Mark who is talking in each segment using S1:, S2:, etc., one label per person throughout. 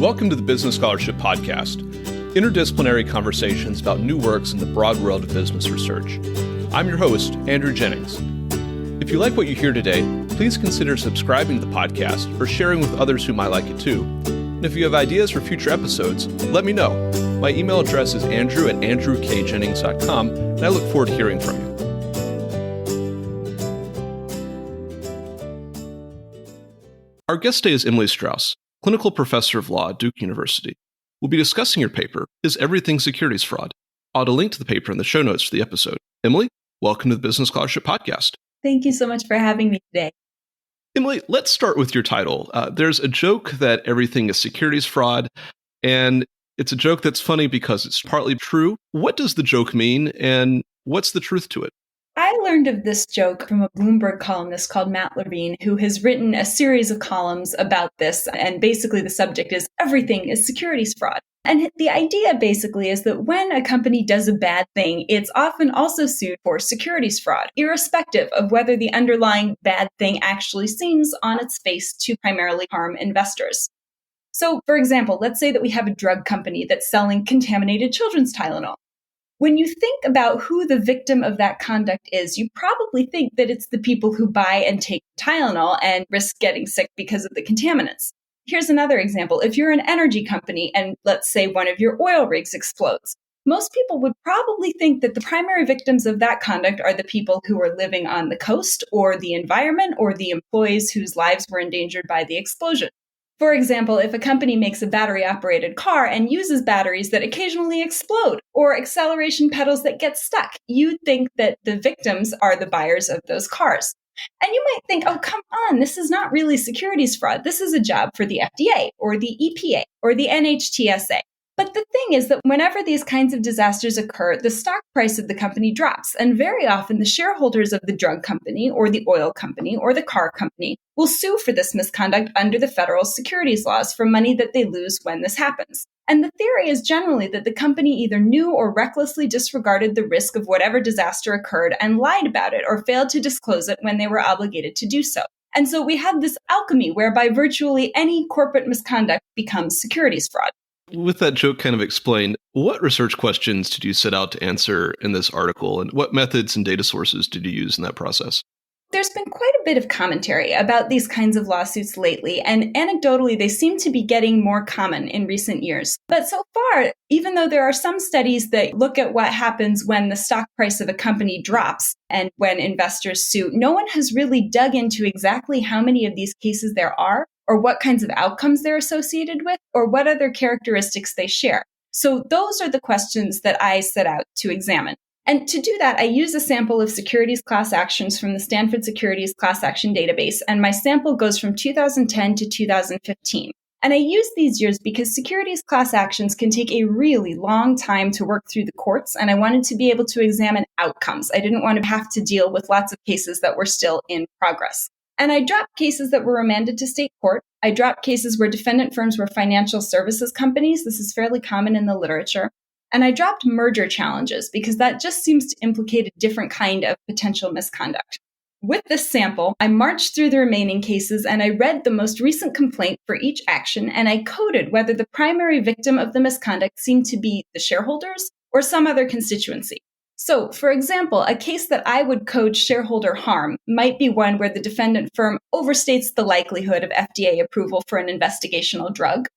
S1: Welcome to the Business Scholarship Podcast, interdisciplinary conversations about new works in the broad world of business research. I'm your host, Andrew Jennings. If you like what you hear today, please consider subscribing to the podcast or sharing with others who might like it too. And if you have ideas for future episodes, let me know. My email address is andrew@andrewkjennings.com, and I look forward to hearing from you. Our guest today is Emily Strauss, clinical professor of law at Duke University. We'll be discussing your paper, Is Everything Securities Fraud? I'll add a link to the paper in the show notes for the episode. Emily, welcome to the Business Scholarship Podcast.
S2: Thank you so much for having me today.
S1: Emily, let's start with your title. There's a joke that everything is securities fraud, and it's a joke that's funny because it's partly true. What does the joke mean, and what's the truth to it?
S2: I learned of this joke from a Bloomberg columnist called Matt Levine, who has written a series of columns about this, and basically the subject is everything is securities fraud. And the idea basically is that when a company does a bad thing, it's often also sued for securities fraud, irrespective of whether the underlying bad thing actually seems on its face to primarily harm investors. So, for example, let's say that we have a drug company that's selling contaminated children's Tylenol. When you think about who the victim of that conduct is, you probably think that it's the people who buy and take Tylenol and risk getting sick because of the contaminants. Here's another example. If you're an energy company and let's say one of your oil rigs explodes, most people would probably think that the primary victims of that conduct are the people who are living on the coast or the environment or the employees whose lives were endangered by the explosion. For example, if a company makes a battery-operated car and uses batteries that occasionally explode or acceleration pedals that get stuck, you'd think that the victims are the buyers of those cars. And you might think, oh, come on, this is not really securities fraud. This is a job for the FDA or the EPA or the NHTSA. But the thing is that whenever these kinds of disasters occur, the stock price of the company drops. And very often the shareholders of the drug company or the oil company or the car company will sue for this misconduct under the federal securities laws for money that they lose when this happens. And the theory is generally that the company either knew or recklessly disregarded the risk of whatever disaster occurred and lied about it or failed to disclose it when they were obligated to do so. And so we have this alchemy whereby virtually any corporate misconduct becomes securities fraud.
S1: With that joke kind of explained, what research questions did you set out to answer in this article, and what methods and data sources did you use in that process?
S2: There's been quite a bit of commentary about these kinds of lawsuits lately, and anecdotally, they seem to be getting more common in recent years. But so far, even though there are some studies that look at what happens when the stock price of a company drops and when investors sue, no one has really dug into exactly how many of these cases there are, or what kinds of outcomes they're associated with, or what other characteristics they share. So those are the questions that I set out to examine. And to do that, I use a sample of securities class actions from the Stanford Securities Class Action Database, and my sample goes from 2010 to 2015. And I use these years because securities class actions can take a really long time to work through the courts, and I wanted to be able to examine outcomes. I didn't want to have to deal with lots of cases that were still in progress. And I dropped cases that were remanded to state court. I dropped cases where defendant firms were financial services companies. This is fairly common in the literature. And I dropped merger challenges because that just seems to implicate a different kind of potential misconduct. With this sample, I marched through the remaining cases and I read the most recent complaint for each action, and I coded whether the primary victim of the misconduct seemed to be the shareholders or some other constituency. So, for example, a case that I would code shareholder harm might be one where the defendant firm overstates the likelihood of FDA approval for an investigational drug,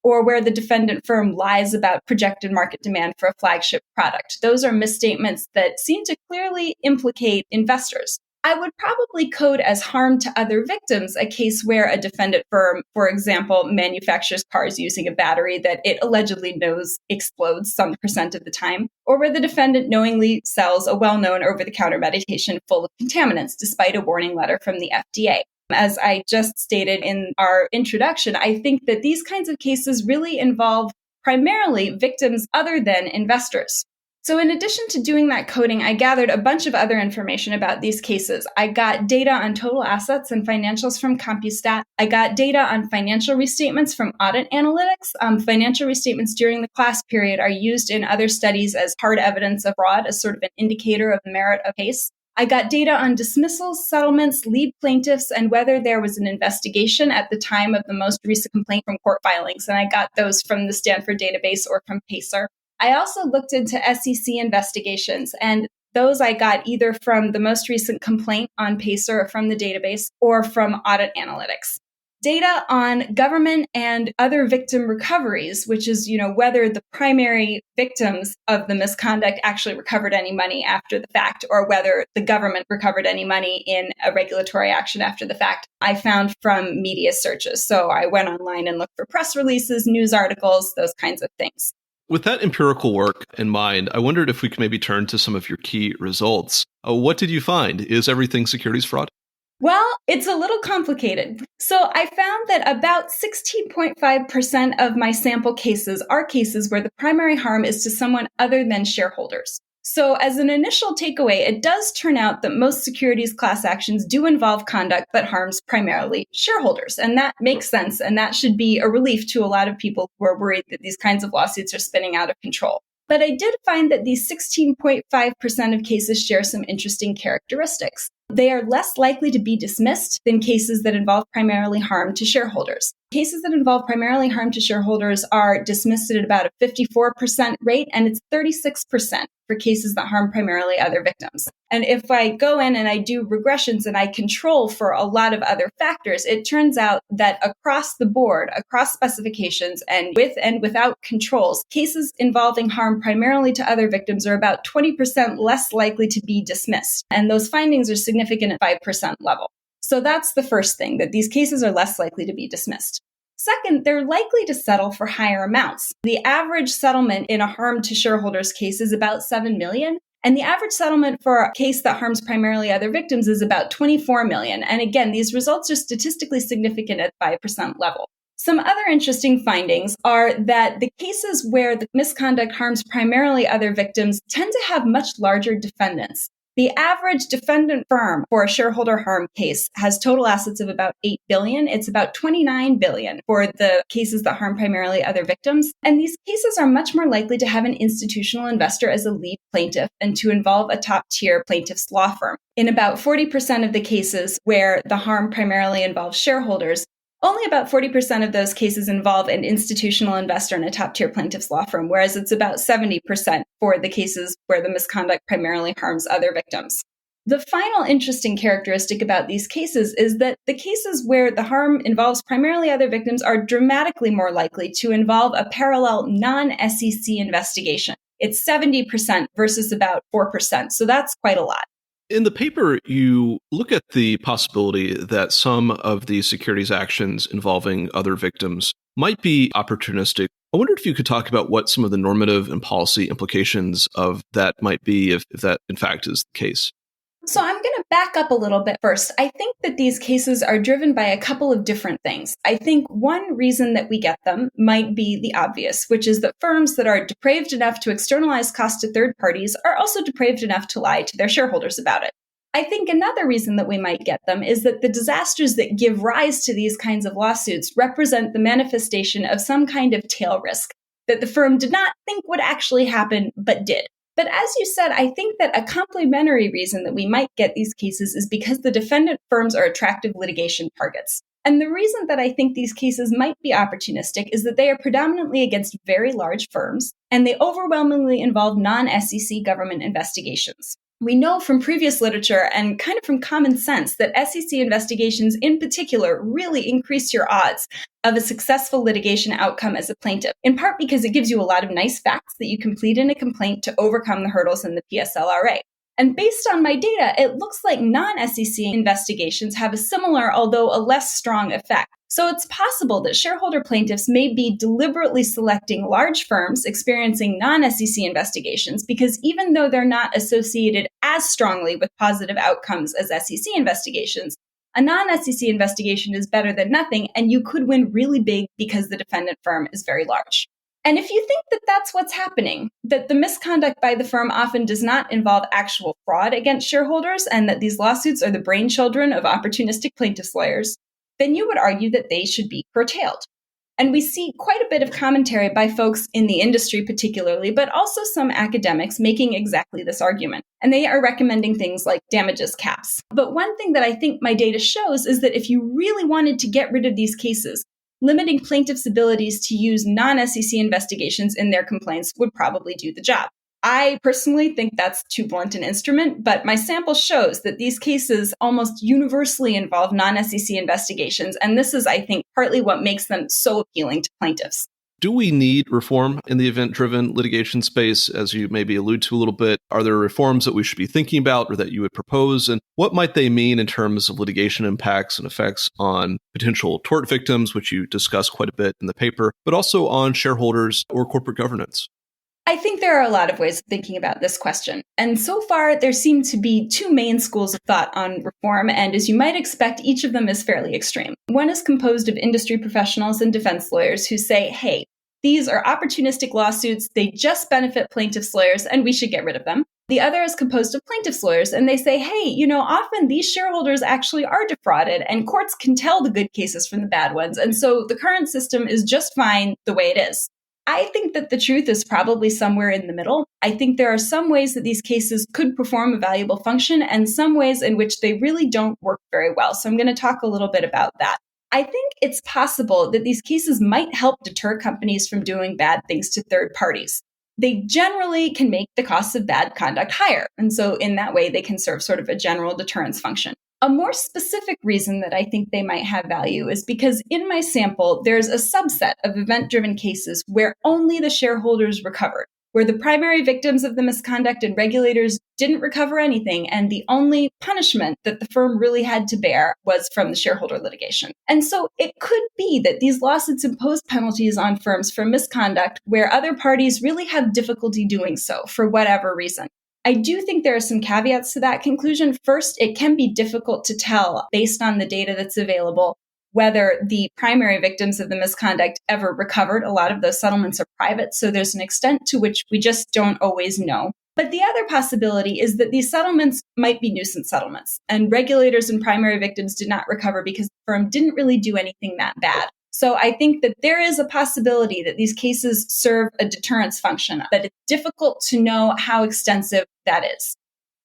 S2: or where the defendant firm lies about projected market demand for a flagship product. Those are misstatements that seem to clearly implicate investors. I would probably code as harm to other victims a case where a defendant firm, for example, manufactures cars using a battery that it allegedly knows explodes some percent of the time, or where the defendant knowingly sells a well-known over-the-counter medication full of contaminants despite a warning letter from the FDA. As I just stated in our introduction, I think that these kinds of cases really involve primarily victims other than investors. So in addition to doing that coding, I gathered a bunch of other information about these cases. I got data on total assets and financials from CompuStat. I got data on financial restatements from Audit Analytics. Financial restatements during the class period are used in other studies as hard evidence of fraud, as sort of an indicator of the merit of case. I got data on dismissals, settlements, lead plaintiffs, and whether there was an investigation at the time of the most recent complaint from court filings. And I got those from the Stanford database or from PACER. I also looked into SEC investigations, and those I got either from the most recent complaint on PACER or from the database or from Audit Analytics. Data on government and other victim recoveries, which is, whether the primary victims of the misconduct actually recovered any money after the fact, or whether the government recovered any money in a regulatory action after the fact, I found from media searches. So I went online and looked for press releases, news articles, those kinds of things.
S1: With that empirical work in mind, I wondered if we could maybe turn to some of your key results. What did you find? Is everything securities fraud?
S2: Well, it's a little complicated. So I found that about 16.5% of my sample cases are cases where the primary harm is to someone other than shareholders. So as an initial takeaway, it does turn out that most securities class actions do involve conduct that harms primarily shareholders. And that makes sense. And that should be a relief to a lot of people who are worried that these kinds of lawsuits are spinning out of control. But I did find that these 16.5% of cases share some interesting characteristics. They are less likely to be dismissed than cases that involve primarily harm to shareholders. Cases that involve primarily harm to shareholders are dismissed at about a 54% rate, and it's 36% for cases that harm primarily other victims. And if I go in and I do regressions and I control for a lot of other factors, it turns out that across the board, across specifications and with and without controls, cases involving harm primarily to other victims are about 20% less likely to be dismissed. And those findings are significant at 5% level. So that's the first thing, that these cases are less likely to be dismissed. Second, they're likely to settle for higher amounts. The average settlement in a harm to shareholders case is about $7 million. And the average settlement for a case that harms primarily other victims is about $24 million. And again, these results are statistically significant at 5% level. Some other interesting findings are that the cases where the misconduct harms primarily other victims tend to have much larger defendants. The average defendant firm for a shareholder harm case has total assets of about $8 billion. It's about $29 billion for the cases that harm primarily other victims. And these cases are much more likely to have an institutional investor as a lead plaintiff and to involve a top-tier plaintiff's law firm. In about 40% of the cases where the harm primarily involves shareholders, only about 40% of those cases involve an institutional investor and a top-tier plaintiff's law firm, whereas it's about 70% for the cases where the misconduct primarily harms other victims. The final interesting characteristic about these cases is that the cases where the harm involves primarily other victims are dramatically more likely to involve a parallel non-SEC investigation. It's 70% versus about 4%, so that's quite a lot.
S1: In the paper, you look at the possibility that some of these securities actions involving other victims might be opportunistic. I wondered if you could talk about what some of the normative and policy implications of that might be if that, in fact, is the case.
S2: So I'm going to back up a little bit first. I think that these cases are driven by a couple of different things. I think one reason that we get them might be the obvious, which is that firms that are depraved enough to externalize costs to third parties are also depraved enough to lie to their shareholders about it. I think another reason that we might get them is that the disasters that give rise to these kinds of lawsuits represent the manifestation of some kind of tail risk that the firm did not think would actually happen, but did. But as you said, I think that a complementary reason that we might get these cases is because the defendant firms are attractive litigation targets. And the reason that I think these cases might be opportunistic is that they are predominantly against very large firms, and they overwhelmingly involve non-SEC government investigations. We know from previous literature and kind of from common sense that SEC investigations in particular really increase your odds of a successful litigation outcome as a plaintiff, in part because it gives you a lot of nice facts that you can plead in a complaint to overcome the hurdles in the PSLRA. And based on my data, it looks like non-SEC investigations have a similar, although a less strong effect. So it's possible that shareholder plaintiffs may be deliberately selecting large firms experiencing non-SEC investigations because even though they're not associated as strongly with positive outcomes as SEC investigations, a non-SEC investigation is better than nothing, and you could win really big because the defendant firm is very large. And if you think that that's what's happening, that the misconduct by the firm often does not involve actual fraud against shareholders, and that these lawsuits are the brainchildren of opportunistic plaintiffs' lawyers, then you would argue that they should be curtailed. And we see quite a bit of commentary by folks in the industry particularly, but also some academics making exactly this argument. And they are recommending things like damages caps. But one thing that I think my data shows is that if you really wanted to get rid of these cases, limiting plaintiffs' abilities to use non-SEC investigations in their complaints would probably do the job. I personally think that's too blunt an instrument, but my sample shows that these cases almost universally involve non-SEC investigations, and this is, I think, partly what makes them so appealing to plaintiffs.
S1: Do we need reform in the event-driven litigation space, as you maybe allude to a little bit? Are there reforms that we should be thinking about or that you would propose? And what might they mean in terms of litigation impacts and effects on potential tort victims, which you discuss quite a bit in the paper, but also on shareholders or corporate governance?
S2: I think there are a lot of ways of thinking about this question. And so far, there seem to be two main schools of thought on reform. And as you might expect, each of them is fairly extreme. One is composed of industry professionals and defense lawyers who say, hey, these are opportunistic lawsuits. They just benefit plaintiffs' lawyers, and we should get rid of them. The other is composed of plaintiffs' lawyers, and they say, hey, often these shareholders actually are defrauded, and courts can tell the good cases from the bad ones. And so the current system is just fine the way it is. I think that the truth is probably somewhere in the middle. I think there are some ways that these cases could perform a valuable function and some ways in which they really don't work very well. So I'm going to talk a little bit about that. I think it's possible that these cases might help deter companies from doing bad things to third parties. They generally can make the costs of bad conduct higher. And so in that way, they can serve sort of a general deterrence function. A more specific reason that I think they might have value is because in my sample, there's a subset of event-driven cases where only the shareholders recovered, where the primary victims of the misconduct and regulators didn't recover anything, and the only punishment that the firm really had to bear was from the shareholder litigation. And so it could be that these lawsuits impose penalties on firms for misconduct where other parties really have difficulty doing so for whatever reason. I do think there are some caveats to that conclusion. First, it can be difficult to tell based on the data that's available whether the primary victims of the misconduct ever recovered. A lot of those settlements are private, so there's an extent to which we just don't always know. But the other possibility is that these settlements might be nuisance settlements, and regulators and primary victims did not recover because the firm didn't really do anything that bad. So I think that there is a possibility that these cases serve a deterrence function, but it's difficult to know how extensive that is.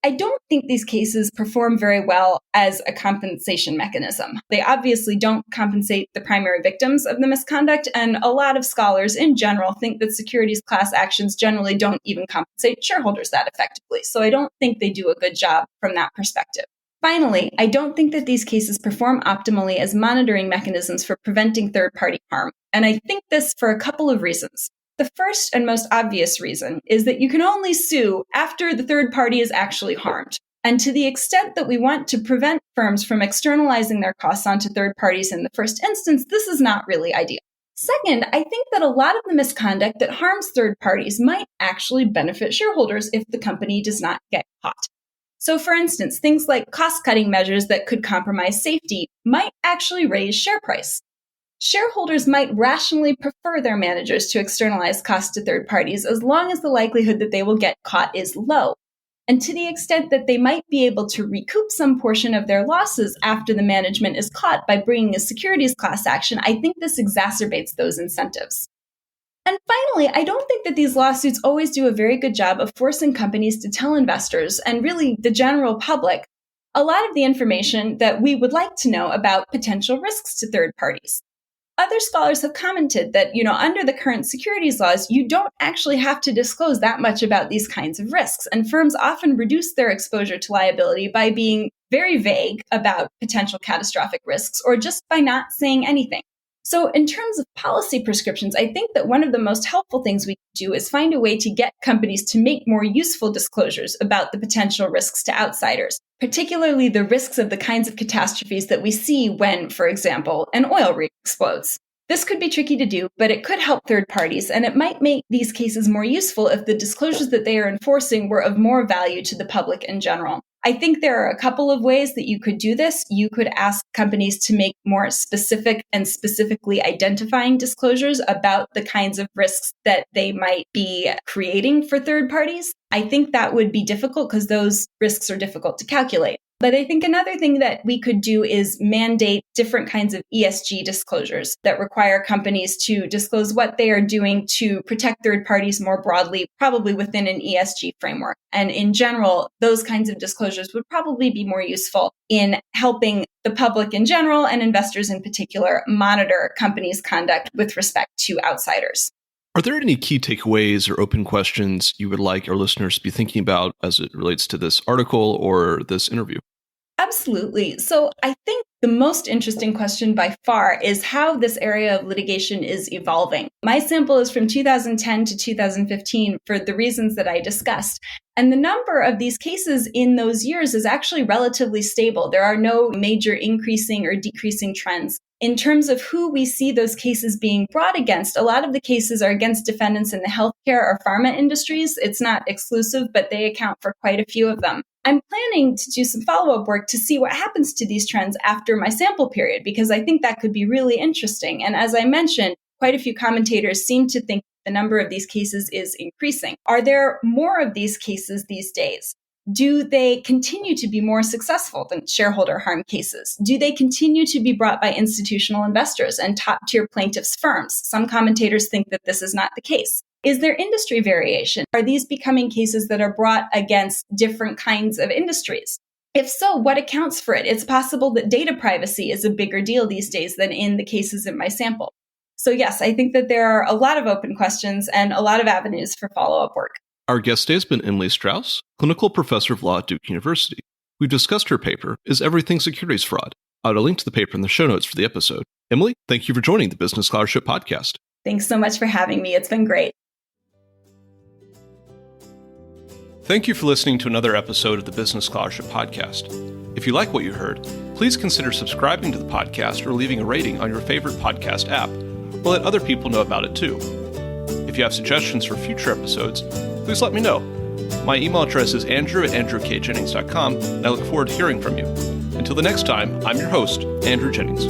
S2: I don't think these cases perform very well as a compensation mechanism. They obviously don't compensate the primary victims of the misconduct, and a lot of scholars in general think that securities class actions generally don't even compensate shareholders that effectively. So I don't think they do a good job from that perspective. Finally, I don't think that these cases perform optimally as monitoring mechanisms for preventing third-party harm. And I think this for a couple of reasons. The first and most obvious reason is that you can only sue after the third party is actually harmed. And to the extent that we want to prevent firms from externalizing their costs onto third parties in the first instance, this is not really ideal. Second, I think that a lot of the misconduct that harms third parties might actually benefit shareholders if the company does not get caught. So for instance, things like cost-cutting measures that could compromise safety might actually raise share price. Shareholders might rationally prefer their managers to externalize costs to third parties as long as the likelihood that they will get caught is low. And to the extent that they might be able to recoup some portion of their losses after the management is caught by bringing a securities class action, I think this exacerbates those incentives. And finally, I don't think that these lawsuits always do a very good job of forcing companies to tell investors, and really the general public, a lot of the information that we would like to know about potential risks to third parties. Other scholars have commented that, under the current securities laws, you don't actually have to disclose that much about these kinds of risks. And firms often reduce their exposure to liability by being very vague about potential catastrophic risks or just by not saying anything. So in terms of policy prescriptions, I think that one of the most helpful things we can do is find a way to get companies to make more useful disclosures about the potential risks to outsiders, particularly the risks of the kinds of catastrophes that we see when, for example, an oil rig explodes. This could be tricky to do, but it could help third parties, and it might make these cases more useful if the disclosures that they are enforcing were of more value to the public in general. I think there are a couple of ways that you could do this. You could ask companies to make more specific and specifically identifying disclosures about the kinds of risks that they might be creating for third parties. I think that would be difficult because those risks are difficult to calculate. But I think another thing that we could do is mandate different kinds of ESG disclosures that require companies to disclose what they are doing to protect third parties more broadly, probably within an ESG framework. And in general, those kinds of disclosures would probably be more useful in helping the public in general and investors in particular monitor companies' conduct with respect to outsiders.
S1: Are there any key takeaways or open questions you would like our listeners to be thinking about as it relates to this article or this interview?
S2: Absolutely. So I think the most interesting question by far is how this area of litigation is evolving. My sample is from 2010 to 2015 for the reasons that I discussed. And the number of these cases in those years is actually relatively stable. There are no major increasing or decreasing trends. In terms of who we see those cases being brought against, a lot of the cases are against defendants in the healthcare or pharma industries. It's not exclusive, but they account for quite a few of them. I'm planning to do some follow-up work to see what happens to these trends after my sample period, because I think that could be really interesting. And as I mentioned, quite a few commentators seem to think the number of these cases is increasing. Are there more of these cases these days? Do they continue to be more successful than shareholder harm cases? Do they continue to be brought by institutional investors and top-tier plaintiffs' firms? Some commentators think that this is not the case. Is there industry variation? Are these becoming cases that are brought against different kinds of industries? If so, what accounts for it? It's possible that data privacy is a bigger deal these days than in the cases in my sample. So yes, I think that there are a lot of open questions and a lot of avenues for follow-up work.
S1: Our guest today has been Emily Strauss, clinical professor of law at Duke University. We've discussed her paper, Is Everything Securities Fraud? I'll link to the paper in the show notes for the episode. Emily, thank you for joining the Business Scholarship Podcast.
S2: Thanks so much for having me. It's been great.
S1: Thank you for listening to another episode of the Business Scholarship Podcast. If you like what you heard, please consider subscribing to the podcast or leaving a rating on your favorite podcast app, or let other people know about it too. If you have suggestions for future episodes, please let me know. My email address is andrew@andrewkjennings.com, and I look forward to hearing from you. Until the next time, I'm your host, Andrew Jennings.